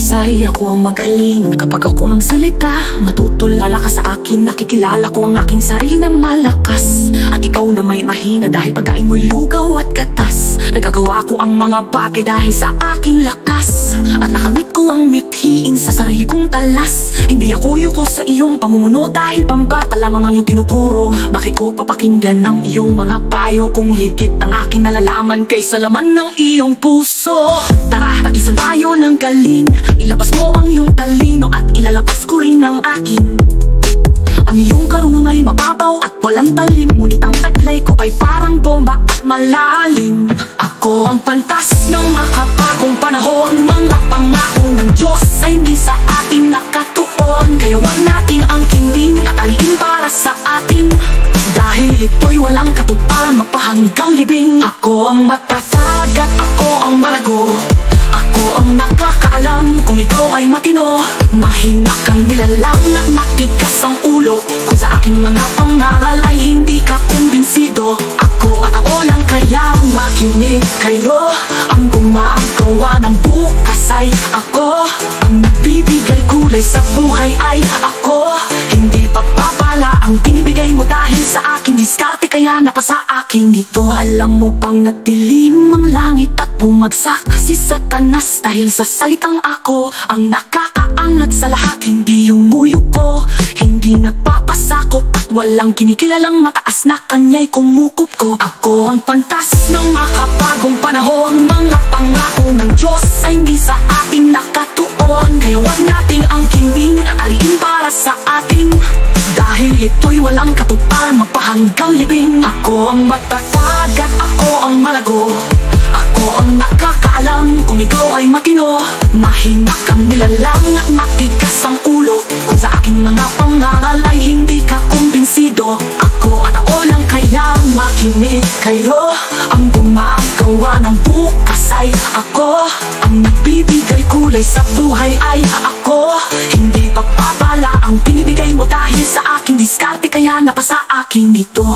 mahusay, ako ang magaling. Kapag ako ang salita, matutulala ka sa akin. Nakikilala ko ang aking sarili na malakas. At ikaw na may mahina dahil pagkain mo'y lugaw at gatas. Nagagawa ko ang mga bagay dahil sa aking lakas. At nakamit ko ang mithiin sa sarili kong talas. Hindi ako yuko sa iyong pamumuno dahil pambata lamang ang iyong tinuturo. Bakit ko papakinggan ang iyong mga payo kung higit ang aking nalalaman kaysa laman ng iyong puso? Tara, tagisan tayo ng galing. Ilabas mo ang iyong talino at ilalabas ko rin ang akin. Ang iyong karunong ay mababaw at walang talim, ngunit ang taglay ko ay parang bomba at malalim. Ako ang pantas ng makapagong panahon. Mga pangako ng Diyos ay hindi sa atin nakatuon. Kaya wag natin ang kiling at alin para sa atin, dahil ito'y walang katuparan, mapahanggang libing. Ako ang matatag at ako ang malago. Ako ang nakakaalam kung ikaw ay matino. Mahina kang nilalang at matigas ang ulo. Kung sa aking mga pangaral ay hindi ka kumbinsido. Ako at ako lang kaya makinig kayo. Ang gumagawa ng bukas ay ako. Ang nagbibigay kulay sa buhay ay ako. Hindi papapala ang binibigay mo dahil sa aking diskarte, kaya napasa akin ito. Alam mo pang nagdilim ang langit at bumagsak si Satanas dahil sa salitang ako ang nakakaangat sa lahat. Hindi yung muyo ko, hindi nagpapasakop at walang kinikilalang mataas na kanya'y kumukup ko. Ako ang pantas ng makapagong panahon. Mga pangako ng Diyos ay hindi sa ating nakatuon. Kaya wag nating ang kiling at alin para sa atin, dahil ito'y walang katuparan, mapahanggang libing. Ako ang matatag at ako ang malago. Ako ang nakakaalam kung ikaw ay matino. Mahina kang nilalang at matigas ang ulo. Kung sa aking mga pangaral ay hindi ka kumbinsido. Ako at ako lang kaya makinig kayo. Ang gumagawa ng bukas ay ako. Ang nagbibigay kulay sa buhay ay ako. Hindi papapala ang binibigay mo dahil sa aking diskarte, kaya napasa akin ito.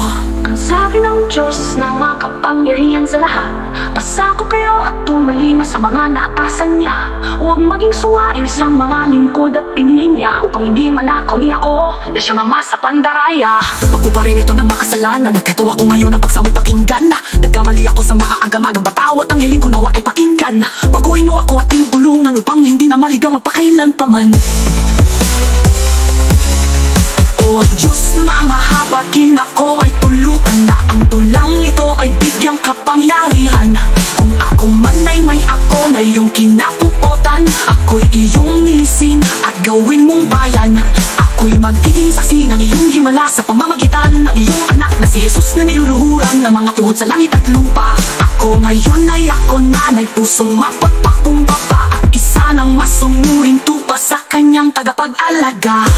Ang sabi ng Diyos na makapangyarihan sa lahat, pasa ko kayo at tumalima sa mga naatasan niya. Huwag maging suwain sa mga lingkod at piniling niya, upang hindi manakaw niya ako na siya mama sa pandaraya. Pag ko pa rin ito ng makasalanan, nagkatawa ko ngayon ang pagsamot pakinggan. Nagkamali ako sa maaagamagang batawat, ang hiling ko nawa ay pakinggan. Baguhin mo ako at tinulungan upang hindi na maligaw magpakailan pa man. O Diyos na mahabagin, ako ay tulutan na ang tulang ito ay bigyang kapangyarihan. Kung ako man ay may ako na iyong kinapupotan, ako'y iyong nilisin at gawin mong bayan. Ako'y magiging saksi ng iyong himala sa pamamagitan ng iyong anak na si Jesus na niluluhuran ng mga tuhod sa langit at lupa. Ako ngayon ay ako na nagpusong mapagpakumbaba at isa ng masunuring tupa sa kanyang tagapag-alaga.